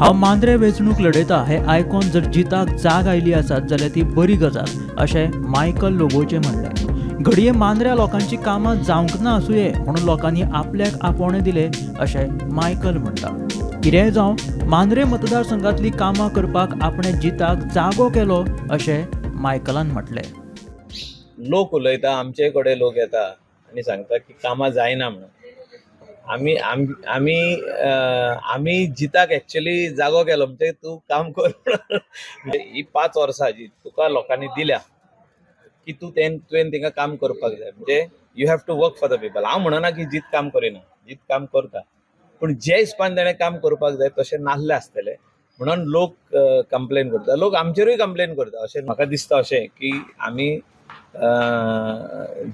हांव मांद्रे वेंचणूक लढयता हे आयकून जर जिताक जाग आयली आसत जाल्यार ती बरी गजाल अशें मायकल लोबोचे म्हणलें। घडये मांद्र्या लोकांची कामां जावंक ना आसूये म्हणून लोकांनी आपल्याक आपोवणें दिलें अशें मायकल म्हणटा। कितेंय जावं मांद्रे मतदारसंघातली कामां करपाक आपणे जिताक जागो केलो अशें मायकलान म्हटलें। लोक उलयता, आमचे कडेन लोक येता आनी सांगता की कामां जायना म्हणून। आमी जिताक एक्चुअली जागो केलो म्हणजे तूं काम कर ही 5 वर्सां जी तुका लोकांनी दिल्या की तुवें तिंका काम करपाक जाय, म्हणजे you have to work for the people. हांव म्हणना की जीत काम करिना, जीत काम करता, पूण जे हिसपान ताणें काम करपाक जाय तशें नासलें आसतलें म्हणून लोक कंप्लेन करता। लोक आमचेरूय कंप्लेन करता। अशें म्हाका दिसता अशें की आमी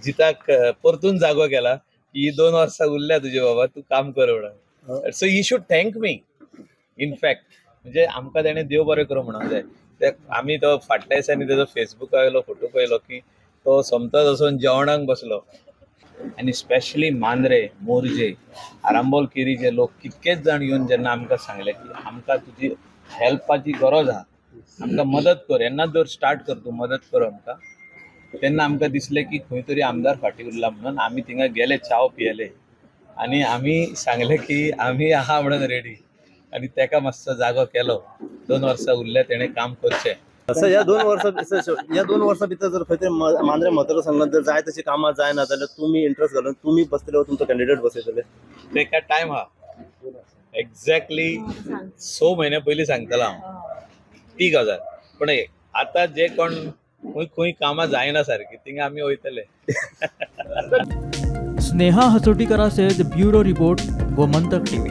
जिताक परतून जागो केला की 2 वर्सां उरल्या तुजे बाबा, तूं काम कर म्हणून। So he should thank me in fact, म्हणजे आमकां ताणें देव बरें करूं म्हणूंक जाय। ते आमी तो फाटल्या दिसांनी तेजो फेसबुकार वयलो फोटो पळयलो की तो सोमतोच वचून जेवणाक बसलो। आनी स्पेशली मांद्रे, मोरजे, आरांबोल केरीचे लोक कितकेच जाण येवन जेन्ना आमकां सांगलें की आमकां तुजी हेल्पाची गरज आहा, आमकां मदत कर, येन्नाच जर स्टार्ट कर तूं, मदत कर आमकां, तेन्ना आमकां दिसलें की खंय तरी आमदार फाटीं उरला म्हणून आमी थिंगा गेले, चाव पियेले आनी आमी सांगलें की आमी आहा म्हणून रेडी आनी तेका मातसो जागो केलो। 2 वर्सां उरले तेणें काम करचें। असं या 2 वर्सां भितर जर खंय तरी मांद्रे मतदारसंघात जर जाय तशी कामां जायना जाल्यार तुमी इंट्रस्ट घालून तुमी बसतले, तुमचो कॅन्डिडेट बसयतले? तेका टायम आहा, एक्झॅक्टली 6 म्हयने पयलीं सांगतलो हांव ती गजाल। पूण आतां जे कोण खंय कामां जायना सारकी थिंगा आमी वयतले। स्नेहा हसोटीकरा सेज ब्युरो रिपोर्ट, गोमंतक टीवी।